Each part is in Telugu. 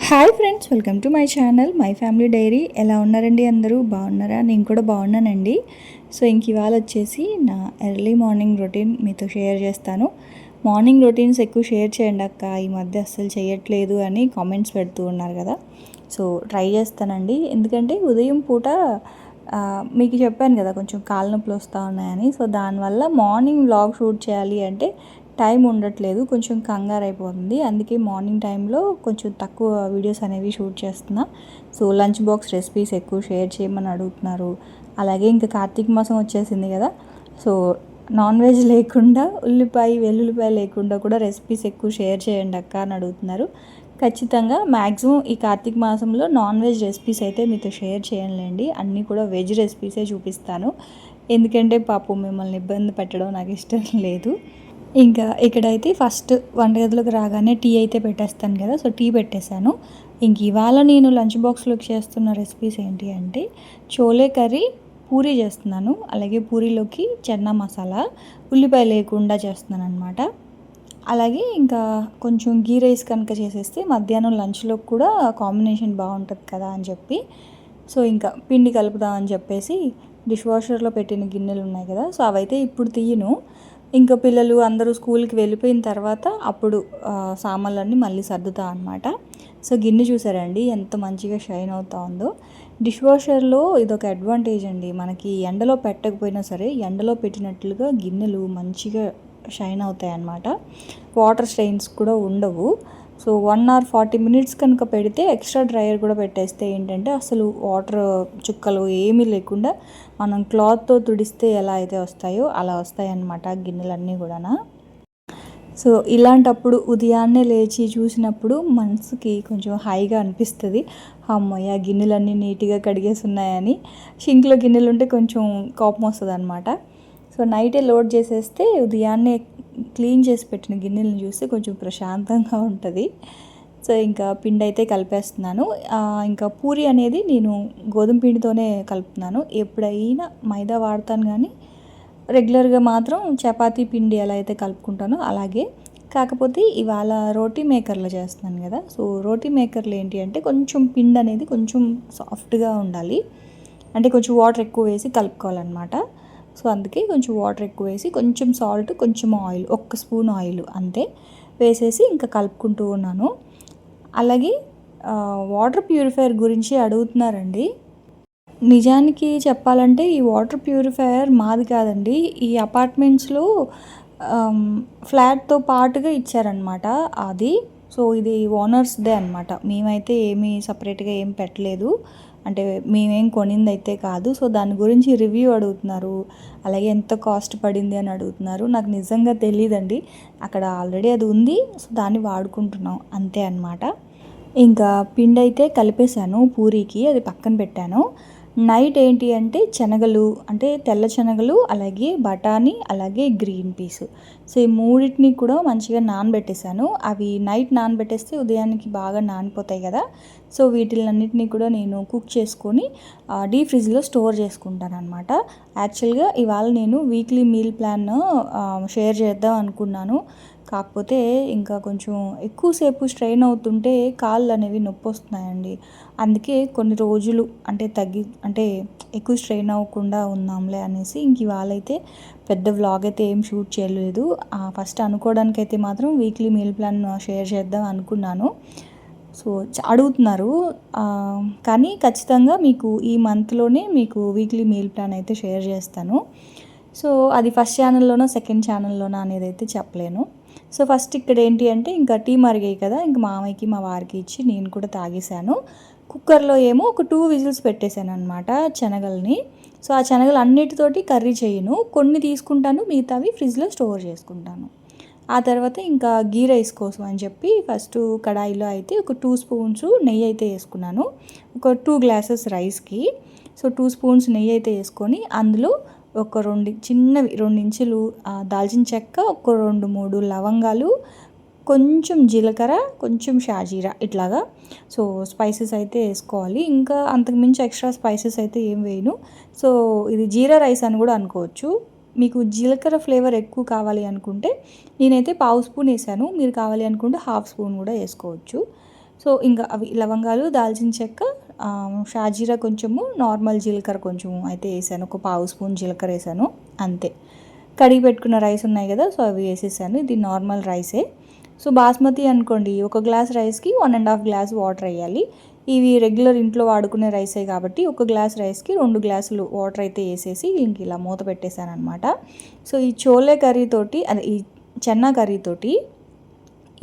Hi friends, welcome to my channel my family dairy. ఎలా ఉన్నారండి? అందరూ బాగున్నారా? నేను కూడా బాగున్నానండి. సో ఇవాళ వచ్చేసి నా ఎర్లీ మార్నింగ్ రొటీన్ మీతో షేర్ చేస్తాను. మార్నింగ్ రొటీన్స్ ఎక్కువ షేర్ చేయండి అక్క, ఈ మధ్య అస్సలు చేయట్లేదు అని కామెంట్స్ పెడుతూ ఉన్నారు కదా. సో ట్రై చేస్తానండి. ఎందుకంటే ఉదయం పూట మీకు చెప్పాను కదా కొంచెం కాళ్ళ నొప్పులు వస్తూ ఉన్నాయని. సో దానివల్ల మార్నింగ్ వ్లాగ్ షూట్ చేయాలి అంటే టైం ఉండట్లేదు, కొంచెం కంగారు అయిపోతుంది. అందుకే మార్నింగ్ టైంలో కొంచెం తక్కువ వీడియోస్ అనేవి షూట్ చేస్తున్నా. సో లంచ్ బాక్స్ రెసిపీస్ ఎక్కువ షేర్ చేయమని అడుగుతున్నారు. అలాగే ఇంకా కార్తీక మాసం వచ్చేసింది కదా. సో నాన్ వెజ్ లేకుండా, ఉల్లిపాయ వెల్లుల్లిపాయ లేకుండా కూడా రెసిపీస్ ఎక్కువ షేర్ చేయండి అక్క అని అడుగుతున్నారు. ఖచ్చితంగా మ్యాక్సిమం ఈ కార్తీక మాసంలో నాన్ వెజ్ రెసిపీస్ అయితే మీతో షేర్ చేయనులేండి. అన్నీ కూడా వెజ్ రెసిపీసే చూపిస్తాను. ఎందుకంటే పాపం మిమ్మల్ని ఇబ్బంది పెట్టడం నాకు ఇష్టం లేదు. ఇంకా ఇక్కడైతే ఫస్ట్ వంటగదిలోకి రాగానే టీ అయితే పెట్టేస్తాను కదా. సో టీ పెట్టేశాను. ఇవాళ నేను లంచ్ బాక్స్లోకి చేస్తున్న రెసిపీస్ ఏంటి అంటే చోలే కర్రీ, పూరీ చేస్తున్నాను. అలాగే పూరీలోకి చెన్నా మసాలా, ఉల్లిపాయ లేకుండా చేస్తున్నాను అనమాట. అలాగే ఇంకా కొంచెం గీ రైస్ కనుక చేసేస్తే మధ్యాహ్నం లంచ్లో కూడా కాంబినేషన్ బాగుంటుంది కదా అని చెప్పి, సో ఇంకా పిండి కలుపుదామని చెప్పేసి డిష్ వాషర్లో పెట్టిన గిన్నెలు ఉన్నాయి కదా. సో అవైతే ఇప్పుడు తీయను. ఇంకా పిల్లలు అందరూ స్కూల్కి వెళ్ళిపోయిన తర్వాత అప్పుడు సామాన్లన్నీ మళ్ళీ సర్దుతా అనమాట. సో గిన్నె చూసారండి ఎంత మంచిగా షైన్ అవుతా ఉందో. డిష్ వాషర్లో ఇదొక అడ్వాంటేజ్ అండి. మనకి ఎండలో పెట్టకపోయినా సరే ఎండలో పెట్టినట్లుగా గిన్నెలు మంచిగా షైన్ అవుతాయి అన్నమాట. వాటర్ స్ట్రెయిన్స్ కూడా ఉండవు. సో 1 hour 40 minutes కనుక పెడితే ఎక్స్ట్రా డ్రైయర్ కూడా పెట్టేస్తే ఏంటంటే అసలు వాటర్ చుక్కలు ఏమీ లేకుండా మనం క్లాత్తో తుడిస్తే ఎలా అయితే వస్తాయో అలా వస్తాయి అన్నమాట గిన్నెలన్నీ కూడా. సో ఇలాంటప్పుడు ఉదయాన్నే లేచి చూసినప్పుడు మనసుకి కొంచెం హాయిగా అనిపిస్తుంది. అమ్మయ్య గిన్నెలన్నీ నీట్గా కడిగేసి ఉన్నాయని. షింక్లో గిన్నెలు ఉంటే కొంచెం కోపం వస్తుంది అనమాట. సో నైటే లోడ్ చేసేస్తే ఉదయాన్నే క్లీన్ చేసి పెట్టిన గిన్నెలను చూస్తే కొంచెం ప్రశాంతంగా ఉంటుంది. సో ఇంకా పిండి అయితే కలిపేస్తున్నాను. ఇంకా పూరి అనేది నేను గోధుమ పిండితోనే కలుపుతున్నాను. ఎప్పుడైనా మైదా వాడతాను కానీ రెగ్యులర్గా మాత్రం చపాతీ పిండి ఎలా అయితే కలుపుకుంటానో అలాగే. కాకపోతే ఇవాళ రోటీ మేకర్లో చేస్తున్నాను కదా. సో రోటీ మేకర్లో ఏంటి అంటే కొంచెం పిండి అనేది కొంచెం సాఫ్ట్గా ఉండాలి. అంటే కొంచెం వాటర్ ఎక్కువ వేసి కలుపుకోవాలన్నమాట. సో అందుకే కొంచెం వాటర్ ఎక్కువ వేసి కొంచెం సాల్ట్, కొంచెం ఆయిల్, 1 స్పూన్ ఆయిల్ అంతే వేసేసి ఇంకా కలుపుకుంటూ ఉన్నాను. అలాగే వాటర్ ప్యూరిఫైయర్ గురించి అడుగుతున్నారండి. నిజానికి చెప్పాలంటే ఈ వాటర్ ప్యూరిఫైయర్ మాది కాదండి. ఈ అపార్ట్మెంట్స్లో ఫ్లాట్తో పాటుగా ఇచ్చారనమాట అది. సో ఇది ఓనర్స్దే అనమాట. మేమైతే ఏమీ సపరేట్గా ఏం పెట్టలేదు, అంటే మేమేం కొనింది అయితే కాదు. సో దాని గురించి రివ్యూ అడుగుతున్నారు. అలాగే ఎంత కాస్ట్ పడింది అని అడుగుతున్నారు. నాకు నిజంగా తెలియదండి. అక్కడ ఆల్రెడీ అది ఉంది, సో దాన్ని వాడుకుంటున్నాం అంతే అనమాట. ఇంకా పిండి అయితే కలిపేశాను పూరీకి, అది పక్కన పెట్టాను. నైట్ ఏంటి అంటే శనగలు, అంటే తెల్ల శనగలు, అలాగే బఠానీ, అలాగే గ్రీన్ పీస్. సో ఈ మూడింటిని కూడా మంచిగా నానబెట్టేశాను. అవి నైట్ నానబెట్టేస్తే ఉదయానికి బాగా నానిపోతాయి కదా. సో వీటిలన్నిటినీ కూడా నేను కుక్ చేసుకొని డీప్ ఫ్రిడ్జ్లో స్టోర్ చేసుకుంటాను అనమాట. యాక్చువల్గా ఇవాళ నేను వీక్లీ మీల్ ప్లాన్ షేర్ చేద్దాం అనుకున్నాను. కాకపోతే ఇంకా కొంచెం ఎక్కువసేపు స్ట్రెయిన్ అవుతుంటే కాళ్ళు అనేవి నొప్పి వస్తున్నాయండి. అందుకే కొన్ని రోజులు అంటే ఎక్కువ స్ట్రెయిన్ అవ్వకుండా ఉందాంలే అనేసి ఇవాళ అయితే పెద్ద వ్లాగ్ అయితే ఏం షూట్ చేయలేదు. ఫస్ట్ అనుకోవడానికైతే మాత్రం వీక్లీ మీల్ ప్లాన్ షేర్ చేద్దాం అనుకున్నాను. సో అడుగుతున్నారు, కానీ ఖచ్చితంగా మీకు ఈ మంత్లోనే మీకు వీక్లీ మీల్ ప్లాన్ అయితే షేర్ చేస్తాను. సో అది ఫస్ట్ ఛానల్లోనో సెకండ్ ఛానల్లోనో అనేది అయితే చెప్పలేను. సో ఫస్ట్ ఇక్కడ ఏంటి అంటే ఇంకా టీ మరిగాయి కదా, ఇంకా మామయ్యకి మా వారికి ఇచ్చి నేను కూడా తాగేశాను. కుక్కర్లో ఏమో ఒక 2 విజిల్స్ పెట్టేశాను అనమాట శనగల్ని. సో ఆ శనగలు అన్నిటితోటి కర్రీ చేయను, కొన్ని తీసుకుంటాను, మిగతావి ఫ్రిడ్జ్లో స్టోర్ చేసుకుంటాను. ఆ తర్వాత ఇంకా గీ రైస్ కోసం అని చెప్పి ఫస్ట్ కడాయిలో అయితే ఒక 2 స్పూన్స్ నెయ్యి అయితే వేసుకున్నాను. ఒక 2 గ్లాసెస్ రైస్కి. సో 2 స్పూన్స్ నెయ్యి అయితే వేసుకొని అందులో ఒక 2 ఇంచులు దాల్చిన చెక్క, ఒక 2-3 లవంగాలు, కొంచెం జీలకర్ర, కొంచెం షాజీరా ఇట్లాగా. సో స్పైసెస్ అయితే వేసుకోవాలి. ఇంకా అంతకుమించి ఎక్స్ట్రా స్పైసెస్ అయితే ఏం వేయను. సో ఇది జీరా రైస్ అని కూడా అనుకోవచ్చు. మీకు జీలకర్ర ఫ్లేవర్ ఎక్కువ కావాలి అనుకుంటే నేనైతే 1/2 స్పూన్ వేసాను. మీరు కావాలి అనుకుంటే 1/2 స్పూన్ కూడా వేసుకోవచ్చు. సో సో ఇంకా అవి లవంగాలు, దాల్చిన చెక్క, షాజీరా కొంచెము, నార్మల్ జీలకర్ర కొంచెము అయితే వేసాను. ఒక పావు స్పూన్ జీలకర్ర వేసాను అంతే. కడిగి పెట్టుకున్న రైస్ ఉన్నాయి కదా, సో అవి వేసేసాను. ఇది నార్మల్ రైసే. సో బాస్మతి అనుకోండి, ఒక గ్లాస్ రైస్కి 1.5 గ్లాస్ వాటర్ వేయాలి. ఇవి రెగ్యులర్ ఇంట్లో వాడుకునే రైసే కాబట్టి ఒక గ్లాస్ రైస్కి 2 గ్లాసులు వాటర్ అయితే వేసేసి ఇంక ఇలా మూత పెట్టేశాను అనమాట. సో ఈ చోలే కర్రీతోటి, అదే ఈ చెన్నా కర్రీతోటి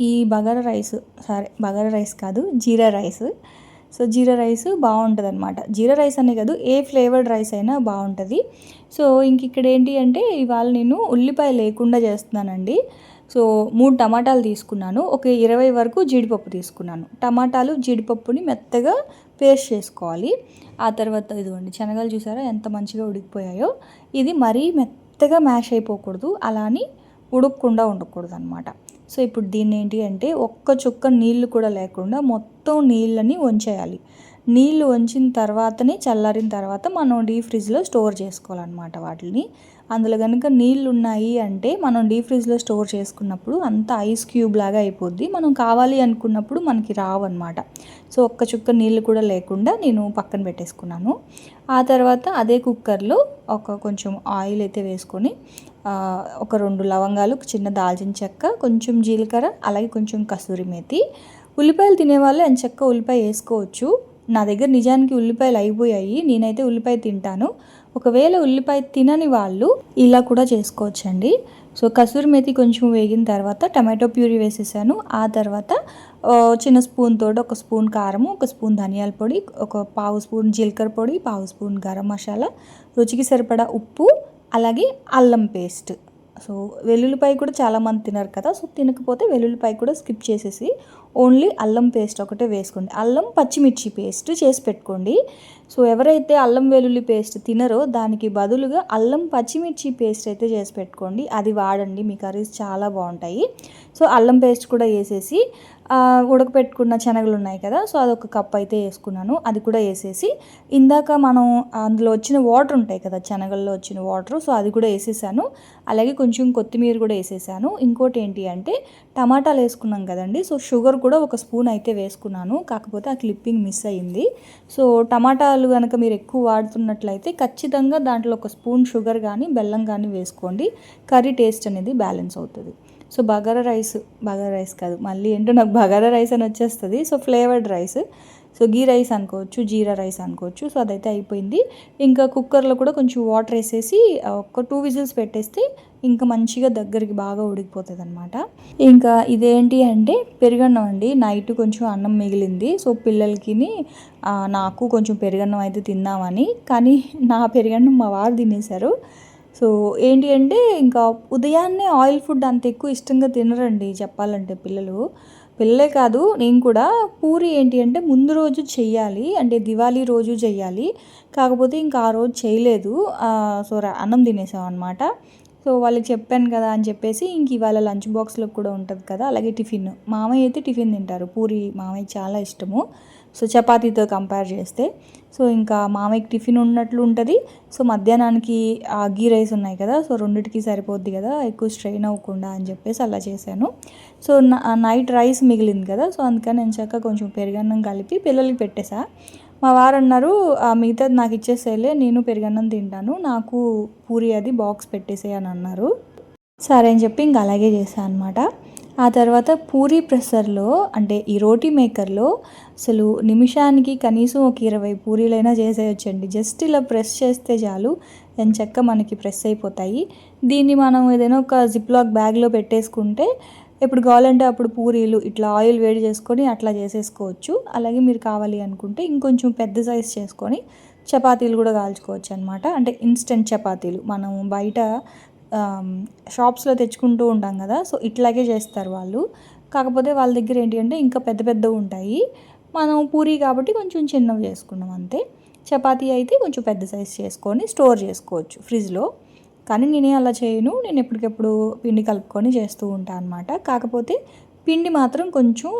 ఈ బగారా రైస్, బగారా రైస్ కాదు, జీరా రైస్. సో జీరా రైస్ బాగుంటుంది అనమాట. జీరా రైస్ అనే కాదు, ఏ ఫ్లేవర్డ్ రైస్ అయినా బాగుంటుంది. సో ఇంక ఇక్కడ ఏంటి అంటే ఇవాళ నేను ఉల్లిపాయ లేకుండా చేస్తున్నానండి. సో 3 టమాటాలు తీసుకున్నాను, ఒక 20 వరకు జీడిపప్పు తీసుకున్నాను. టమాటాలు జీడిపప్పుని మెత్తగా పేస్ట్ చేసుకోవాలి. ఆ తర్వాత ఇదిగోండి శనగలు చూసారా ఎంత మంచిగా ఉడికిపోయాయో. ఇది మరీ మెత్తగా మ్యాష్ అయిపోకూడదు, అలా అని ఉడకకుండా ఉండకూడదు అనమాట. సో ఇప్పుడు దీన్ని ఏంటి అంటే ఒక్క చుక్క నీళ్లు కూడా లేకుండా మొత్తం నీళ్ళని వంచేయాలి. నీళ్ళు వంచిన తర్వాతనే, చల్లారిన తర్వాత మనం డీప్ ఫ్రిడ్జ్లో స్టోర్ చేసుకోవాలన్నమాట వాటిని. అందులో కనుక నీళ్ళు ఉన్నాయి అంటే మనం డీప్ ఫ్రిడ్జ్లో స్టోర్ చేసుకున్నప్పుడు అంత ఐస్ క్యూబ్ లాగా అయిపోద్ది. మనం కావాలి అనుకున్నప్పుడు మనకి రావన్నమాట. సో ఒక్క చుక్క నీళ్ళు కూడా లేకుండా నేను పక్కన పెట్టేసుకున్నాను. ఆ తర్వాత అదే కుక్కర్లో కొంచెం ఆయిల్ అయితే వేసుకొని ఒక 2 లవంగాలు, చిన్న దాల్చిన చెక్క, కొంచెం జీలకర్ర, అలాగే కొంచెం కసూరి మేతి. ఉల్లిపాయలు తినేవాళ్ళు ఎంచక్క ఉల్లిపాయ వేసుకోవచ్చు. నా దగ్గర నిజానికి ఉల్లిపాయలు అయిపోయాయి, నేనైతే ఉల్లిపాయ తింటాను. ఒకవేళ ఉల్లిపాయ తినని వాళ్ళు ఇలా కూడా చేసుకోవచ్చండి. సో కసూరి మేతి కొంచెం వేగిన తర్వాత టమాటో ప్యూరీ వేసేసాను. ఆ తర్వాత చిన్న స్పూన్ తోటి 1 స్పూన్ కారము, 1 స్పూన్ ధనియాల పొడి, ఒక పావు స్పూన్ జీలకర్ర పొడి, పావు స్పూన్ గరం మసాలా, రుచికి సరిపడా ఉప్పు, అలాగే అల్లం పేస్ట్. సో వెల్లుల్లిపాయ కూడా చాలామంది తినరు కదా, సో తినకపోతే వెల్లుల్లిపాయ కూడా స్కిప్ చేసేసి ఓన్లీ అల్లం పేస్ట్ ఒకటే వేసుకోండి. అల్లం పచ్చిమిర్చి పేస్ట్ చేసి పెట్టుకోండి. సో ఎవరైతే అల్లం వెల్లుల్లి పేస్ట్ తినరో దానికి బదులుగా అల్లం పచ్చిమిర్చి పేస్ట్ అయితే చేసి పెట్టుకోండి, అది వాడండి, మీ కర్రీస్ చాలా బాగుంటాయి. సో అల్లం పేస్ట్ కూడా వేసేసి ఉడకపెట్టుకున్న శనగలు ఉన్నాయి కదా, సో అదొక కప్ అయితే వేసుకున్నాను. అది కూడా వేసేసి ఇందాక మనం అందులో వచ్చిన వాటర్ ఉంటాయి కదా, శనగల్లో వచ్చిన వాటర్, సో అది కూడా వేసేసాను. అలాగే కొంచెం కొత్తిమీర కూడా వేసేసాను. ఇంకోటి ఏంటి అంటే టమాటాలు వేసుకున్నాం కదండి, సో షుగర్ కూడా 1 స్పూన్ అయితే వేసుకున్నాను, కాకపోతే ఆ క్లిప్పింగ్ మిస్ అయ్యింది. సో టమాటాలు కనుక మీరు ఎక్కువ వాడుతున్నట్లయితే ఖచ్చితంగా దాంట్లో 1 స్పూన్ షుగర్ కానీ బెల్లం కానీ వేసుకోండి, కర్రీ టేస్ట్ అనేది బ్యాలెన్స్ అవుతుంది. సో బగారా రైస్ కాదు, మళ్ళీ ఏంటో నాకు బగారా రైస్ అని వచ్చేస్తుంది. సో ఫ్లేవర్డ్ రైస్, సో గీ రైస్ అనుకోవచ్చు, జీరా రైస్ అనుకోవచ్చు. సో అదైతే అయిపోయింది. ఇంకా కుక్కర్లో కూడా కొంచెం వాటర్ వేసేసి ఒక 2 విజిల్స్ పెట్టేస్తే ఇంకా మంచిగా దగ్గరికి బాగా ఉడికిపోతుంది అనమాట. ఇంకా ఇదేంటి అంటే పెరుగన్నం అండి. నైట్ కొంచెం అన్నం మిగిలింది, సో పిల్లలకి నాకు కొంచెం పెరుగన్నం అయితే తిందామని, కానీ నా పెరుగన్నం మా వారు తినేశారు. సో ఏంటి అంటే ఇంకా ఉదయాన్నే ఆయిల్ ఫుడ్ అంత ఎక్కువ ఇష్టంగా తినరండి చెప్పాలంటే పిల్లలే కాదు, నేను కూడా. పూరి ఏంటి అంటే ముందు రోజు చెయ్యాలి, అంటే దివాళీ రోజు చెయ్యాలి, కాకపోతే ఇంకా ఆ రోజు చేయలేదు. సో అన్నం తినేసాం అనమాట. సో వాళ్ళకి చెప్పాను కదా అని చెప్పేసి ఇంక ఇవాళ లంచ్ బాక్స్లో కూడా ఉంటుంది కదా. అలాగే టిఫిన్, మామయ్య అయితే టిఫిన్ తింటారు, పూరి మామయ్య చాలా ఇష్టము. సో చపాతీతో కంపేర్ చేస్తే, సో ఇంకా మామయ్యకి టిఫిన్ ఉన్నట్లు ఉంటుంది. సో మధ్యాహ్నానికి గీ రైస్ ఉన్నాయి కదా, సో రెండిటికి సరిపోద్ది కదా, ఎక్కువ స్ట్రెయిన్ అవ్వకుండా అని చెప్పేసి అలా చేశాను. సో నైట్ రైస్ మిగిలింది కదా, సో అందుకని నేను చక్కగా కొంచెం పెరుగన్నం కలిపి పిల్లలకి పెట్టేసా. మా వారు అన్నారు మిగతాది నాకు ఇచ్చేసేలే, నేను పెరుగన్నం తింటాను, నాకు పూరి అది బాక్స్ పెట్టేసే అని అన్నారు. సరే అని చెప్పి ఇంక అలాగే చేశాను అనమాట. ఆ తర్వాత పూరీ ప్రెషర్లో, అంటే ఈ రోటీ మేకర్లో అసలు నిమిషానికి కనీసం ఒక 20 పూరీలైనా చేసేయచ్చండి. జస్ట్ ఇలా ప్రెస్ చేస్తే చాలు, ఎంచక్క మనకి ప్రెస్ అయిపోతాయి. దీన్ని మనం ఏదైనా ఒక జిప్లాక్ బ్యాగ్లో పెట్టేసుకుంటే ఎప్పుడు కావాలంటే అప్పుడు పూరీలు ఇట్లా ఆయిల్ వేడి చేసుకొని అట్లా చేసేసుకోవచ్చు. అలాగే మీరు కావాలి అనుకుంటే ఇంకొంచెం పెద్ద సైజ్ చేసుకొని చపాతీలు కూడా కాల్చుకోవచ్చు అనమాట. అంటే ఇన్స్టెంట్ చపాతీలు మనం బయట షాప్స్లో తెచ్చుకుంటూ ఉంటాం కదా, సో ఇట్లాగే చేస్తారు వాళ్ళు. కాకపోతే వాళ్ళ దగ్గర ఏంటి అంటే ఇంకా పెద్ద పెద్దవి ఉంటాయి, మనం పూరీ కాబట్టి కొంచెం చిన్నవి చేసుకున్నాం అంతే. చపాతీ అయితే కొంచెం పెద్ద సైజ్ చేసుకొని స్టోర్ చేసుకోవచ్చు ఫ్రిడ్జ్లో. కానీ నేనే అలా చేయను, నేను ఎప్పటికెప్పుడు పిండి కలుపుకొని చేస్తూ ఉంటాను అనమాట. కాకపోతే పిండి మాత్రం కొంచెం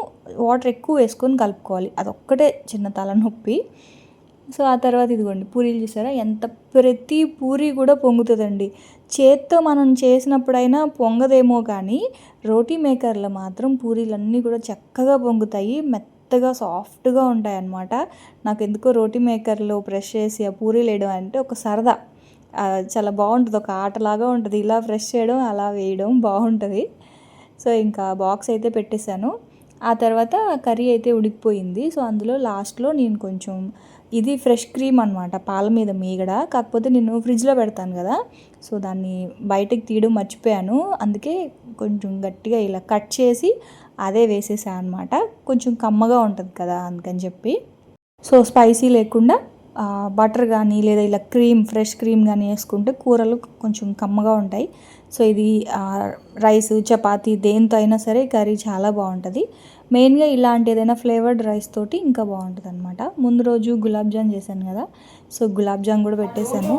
వాటర్ ఎక్కువ వేసుకొని కలుపుకోవాలి, అదొక్కటే చిన్న తలనొప్పి. సో ఆ తర్వాత ఇదిగోండి పూరీలు చూసారా, ప్రతి పూరీ కూడా పొంగుతుందండి. చేత్తో మనం చేసినప్పుడైనా పొంగదేమో కానీ రోటీ మేకర్లో మాత్రం పూరీలన్నీ కూడా చక్కగా పొంగుతాయి, మెత్త మెత్తగా సాఫ్ట్గా ఉంటాయి అన్నమాట. నాకు ఎందుకో రోటీ మేకర్లో ప్రెస్ చేసి ఆ పూరీలు వేయడం అంటే ఒక సరదా. చాలా బాగుంటుంది, ఒక ఆటలాగా ఉంటుంది. ఇలా ప్రెస్ చేయడం అలా వేయడం బాగుంటుంది. సో ఇంకా బాక్స్ అయితే పెట్టేశాను. ఆ తర్వాత కర్రీ అయితే ఉడికిపోయింది. సో అందులో లాస్ట్లో నేను కొంచెం ఇది ఫ్రెష్ క్రీమ్ అనమాట, పాల మీద మీగడ. కాకపోతే నేను ఫ్రిడ్జ్లో పెడతాను కదా, సో దాన్ని బయటకు తీయడం మర్చిపోయాను. అందుకే కొంచెం గట్టిగా ఇలా కట్ చేసి అదే వేసేసాను అనమాట. కొంచెం కమ్మగా ఉంటుంది కదా అందుకని చెప్పి. సో స్పైసీ లేకుండా బటర్ కానీ లేదా ఇలా క్రీమ్, ఫ్రెష్ క్రీమ్ కానీ వేసుకుంటే కూరలు కొంచెం కమ్మగా ఉంటాయి. సో ఇది రైస్, చపాతీ దేంతో అయినా సరే కర్రీ చాలా బాగుంటుంది. మెయిన్గా ఇలాంటి ఏదైనా ఫ్లేవర్డ్ రైస్ తోటి ఇంకా బాగుంటుంది అనమాట. ముందు రోజు గులాబ్ జామ్ చేశాను కదా, సో గులాబ్ జామ్ కూడా పెట్టేశాను.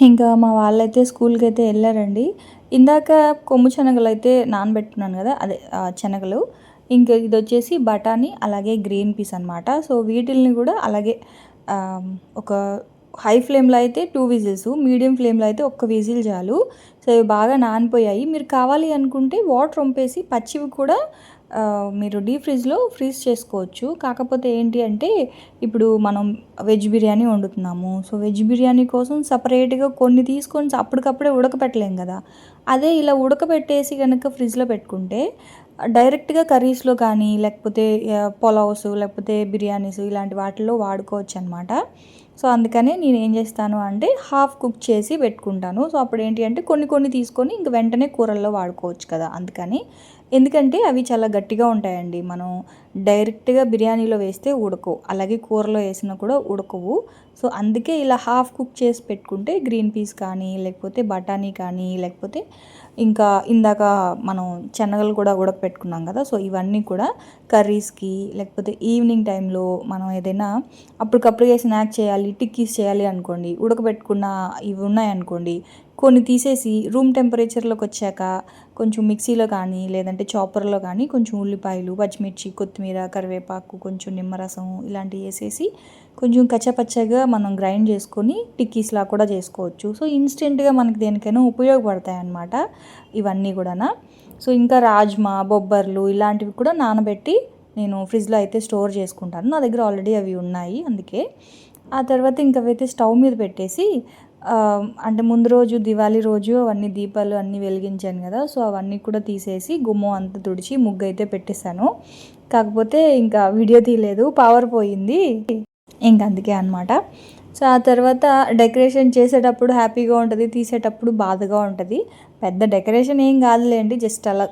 ఇంకా మా వాళ్ళైతే స్కూల్కి అయితే వెళ్ళారండి. ఇందాక కొమ్ము శనగలు అయితే నానబెట్టుకున్నాను కదా, అదే శనగలు. ఇంకా ఇది వచ్చేసి బఠానీ, అలాగే గ్రీన్ పీస్ అనమాట. సో వీటిల్ని కూడా అలాగే ఒక హై ఫ్లేమ్లో అయితే 2 విజిల్స్, మీడియం ఫ్లేమ్లో అయితే 1 విజిల్ చాలు. సో ఇవి బాగా నానిపోయాయి. మీరు కావాలి అనుకుంటే వాటర్ వంపేసి పచ్చివి కూడా మీరు డీప్ ఫ్రిడ్జ్లో ఫ్రీజ్ చేసుకోవచ్చు. కాకపోతే ఏంటి అంటే ఇప్పుడు మనం వెజ్ బిర్యానీ వండుతున్నాము. సో వెజ్ బిర్యానీ కోసం సపరేట్గా కొన్ని తీసుకొని అప్పటికప్పుడే ఉడకపెట్టలేం కదా. అదే ఇలా ఉడకబెట్టేసి కనుక ఫ్రిడ్జ్లో పెట్టుకుంటే డైరెక్ట్గా కర్రీస్లో కానీ లేకపోతే పులావ్స్ లేకపోతే బిర్యానీస్ ఇలాంటి వాటిల్లో వాడుకోవచ్చు అనమాట. సో అందుకని నేను ఏం చేస్తాను అంటే హాఫ్ కుక్ చేసి పెట్టుకుంటాను. సో అప్పుడు ఏంటి అంటే కొన్ని కొన్ని తీసుకొని ఇంక వెంటనే కూరల్లో వాడుకోవచ్చు కదా అందుకని. ఎందుకంటే అవి చాలా గట్టిగా ఉంటాయండి. మనం డైరెక్ట్గా బిర్యానీలో వేస్తే ఉడకవు, అలాగే కూరలో వేసినా కూడా ఉడకవు. సో అందుకే ఇలా హాఫ్ కుక్ చేసి పెట్టుకుంటే గ్రీన్ పీస్ కానీ లేకపోతే బఠానీ కానీ లేకపోతే ఇంకా ఇందాక మనం శనగలు కూడా ఉడకపెట్టుకున్నాం కదా, సో ఇవన్నీ కూడా కర్రీస్కి లేకపోతే ఈవినింగ్ టైంలో మనం ఏదైనా అప్పటికప్పుడుగా స్నాక్ చేయాలి, టిక్కీస్ చేయాలి అనుకోండి, ఉడకబెట్టుకున్న ఇవి ఉన్నాయనుకోండి, కొన్ని తీసేసి రూమ్ టెంపరేచర్లోకి వచ్చాక కొంచెం మిక్సీలో కానీ లేదంటే చాపర్లో కానీ కొంచెం ఉల్లిపాయలు, పచ్చిమిర్చి, కొత్తిమీర, కరివేపాకు, కొంచెం నిమ్మరసం ఇలాంటివి వేసేసి కొంచెం కచ్చపచ్చగా మనం గ్రైండ్ చేసుకొని టిక్కీస్లా కూడా చేసుకోవచ్చు. సో ఇన్స్టెంట్గా మనకి దేనికైనా ఉపయోగపడతాయి అన్నమాట ఇవన్నీ కూడా. సో ఇంకా రాజ్మా, బొబ్బర్లు ఇలాంటివి కూడా నానబెట్టి నేను ఫ్రిడ్జ్లో అయితే స్టోర్ చేసుకుంటాను. నా దగ్గర ఆల్రెడీ అవి ఉన్నాయి అందుకే. ఆ తర్వాత ఇంకవైతే స్టవ్ మీద పెట్టేసి అంటే ముందు రోజు దివాళీ రోజు అవన్నీ దీపాలు అన్నీ వెలిగించాను కదా, సో అవన్నీ కూడా తీసేసి గుమ్మం అంతా తుడిచి ముగ్గు అయితే పెట్టేశాను. కాకపోతే ఇంకా వీడియో తీయలేదు, పవర్ పోయింది, ఇంకా అందుకే అనమాట. సో ఆ తర్వాత డెకరేషన్ చేసేటప్పుడు హ్యాపీగా ఉంటుంది, తీసేటప్పుడు బాధగా ఉంటుంది. పెద్ద డెకరేషన్ ఏం కాదులేండి, జస్ట్ అలా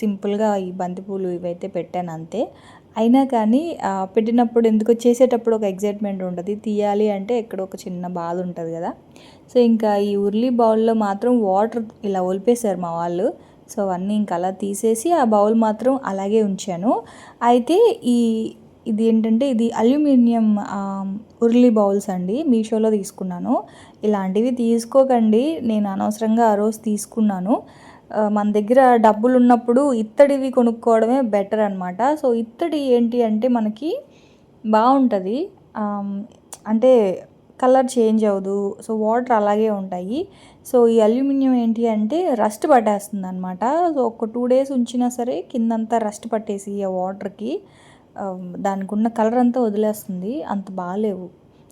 సింపుల్గా ఈ బంతిపూలు ఇవైతే పెట్టాను అంతే. అయినా కానీ పెట్టినప్పుడు ఎందుకో చేసేటప్పుడు ఒక ఎగ్జైట్మెంట్ ఉంటుంది, తీయాలి అంటే ఎక్కడో ఒక చిన్న బాధ ఉంటుంది కదా. సో ఇంకా ఈ ఉర్లీ బౌల్లో మాత్రం వాటర్ ఇలా ఒలిపేశారు మా వాళ్ళు. సో అవన్నీ ఇంకా అలా తీసేసి ఆ బౌల్ మాత్రం అలాగే ఉంచాను. అయితే ఇది ఏంటంటే ఇది అల్యూమినియం ఉర్లీ బౌల్స్ అండి, మీషోలో తీసుకున్నాను. ఇలాంటివి తీసుకోకండి, నేను అనవసరంగా ఆ రోజు తీసుకున్నాను. మన దగ్గర డబ్బులు ఉన్నప్పుడు ఇత్తడివి కొనుక్కోవడమే బెటర్ అనమాట. సో ఇత్తడి ఏంటి అంటే మనకి బాగుంటుంది, అంటే కలర్ చేంజ్ అవ్వదు, సో వాటర్ అలాగే ఉంటాయి. సో ఈ అల్యూమినియం ఏంటి అంటే రస్ట్ పట్టేస్తుంది అనమాట. సో ఒక 2 days ఉంచినా సరే కిందంతా రస్ట్ పట్టేసి ఆ వాటర్కి దానికి ఉన్న కలర్ అంతా వదిలేస్తుంది, అంత బాగాలేవు.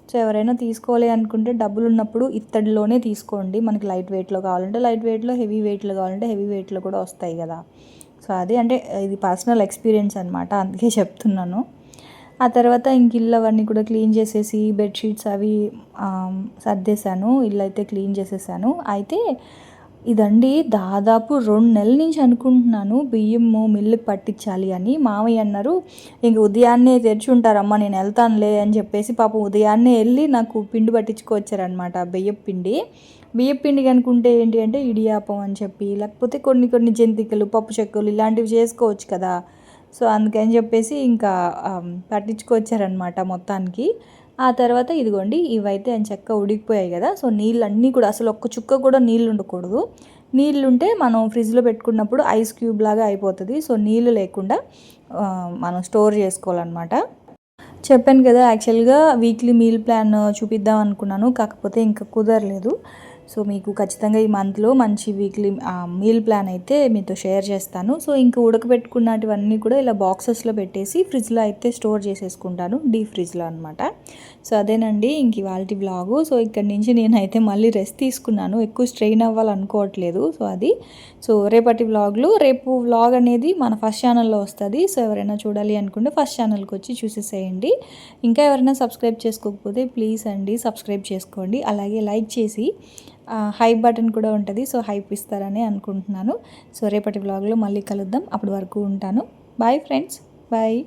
సో ఎవరైనా తీసుకోవాలి అనుకుంటే డబ్బులు ఉన్నప్పుడు ఇత్తడిలోనే తీసుకోండి. మనకి లైట్ వెయిట్లో కావాలంటే లైట్ వెయిట్లో, హెవీ వెయిట్లో కావాలంటే హెవీ వెయిట్లో కూడా వస్తాయి కదా. సో అది అంటే ఇది పర్సనల్ ఎక్స్పీరియన్స్ అనమాట, అందుకే చెప్తున్నాను. ఆ తర్వాత ఇంక ఇల్లు అవన్నీ కూడా క్లీన్ చేసేసి బెడ్షీట్స్ అవి సర్దేశాను. ఇల్లు అయితే క్లీన్ చేసేసాను. అయితే ఇదండి దాదాపు 2 నెలల నుంచి అనుకుంటున్నాను బియ్యము మిల్లుకి పట్టించాలి అని. మామయ్య అన్నారు, ఇంక ఉదయాన్నే తెరిచి ఉంటారమ్మా నేను వెళ్తానులే అని చెప్పేసి పాపం ఉదయాన్నే వెళ్ళి నాకు పిండి పట్టించుకొచ్చారనమాట. బియ్యపు పిండి కనుకుంటే ఏంటి అంటే ఇడియాప్పం అని చెప్పి, లేకపోతే కొన్ని కొన్ని జంతికలు, పప్పు చెక్కలు ఇలాంటివి చేసుకోవచ్చు కదా. సో అందుకని చెప్పేసి ఇంకా పట్టించుకొచ్చారనమాట మొత్తానికి. ఆ తర్వాత ఇదిగోండి ఇవైతే ఎంచక్కా ఉడికిపోయాయి కదా. సో నీళ్ళన్నీ కూడా అసలు ఒక్క చుక్క కూడా నీళ్ళు ఉండకూడదు. నీళ్ళుంటే మనం ఫ్రిడ్జ్లో పెట్టుకున్నప్పుడు ఐస్ క్యూబ్ లాగా అయిపోతుంది. సో నీళ్ళు లేకుండా మనం స్టోర్ చేసుకోవాలన్నమాట. చెప్పాను కదా, యాక్చువల్గా వీక్లీ మీల్ ప్లాన్ చూపిద్దాం అనుకున్నాను, కాకపోతే ఇంకా కుదరలేదు. సో మీకు ఖచ్చితంగా ఈ మంత్లో మంచి వీక్లీ మీల్ ప్లాన్ అయితే మీతో షేర్ చేస్తాను. సో ఇంకా ఉడకబెట్టుకున్నటివన్నీ కూడా ఇలా బాక్సెస్లో పెట్టేసి ఫ్రిడ్జ్లో అయితే స్టోర్ చేసేసుకుంటాను, డీప్ ఫ్రిడ్జ్లో అనమాట. సో అదేనండి ఇంక ఇవాళ వ్లాగు. సో ఇక్కడ నుంచి నేనైతే మళ్ళీ రెస్ట్ తీసుకున్నాను, ఎక్కువ స్ట్రెయిన్ అవ్వాలనుకోవట్లేదు. సో రేపటి వ్లాగ్లో రేపు వ్లాగ్ అనేది మన ఫస్ట్ ఛానల్లో వస్తుంది. సో ఎవరైనా చూడాలి అనుకుంటే ఫస్ట్ ఛానల్కి వచ్చి చూసేసేయండి. ఇంకా ఎవరైనా సబ్స్క్రైబ్ చేసుకోకపోతే ప్లీజ్ అండి సబ్స్క్రైబ్ చేసుకోండి. అలాగే లైక్ చేసి హైప్ బటన్ కూడా ఉంటుంది, సో హైప్ ఇస్తారని అనుకుంటున్నాను. సో రేపటి వ్లాగ్లో మళ్ళీ కలుద్దాం, అప్పటి వరకు ఉంటాను. Bye friends, bye.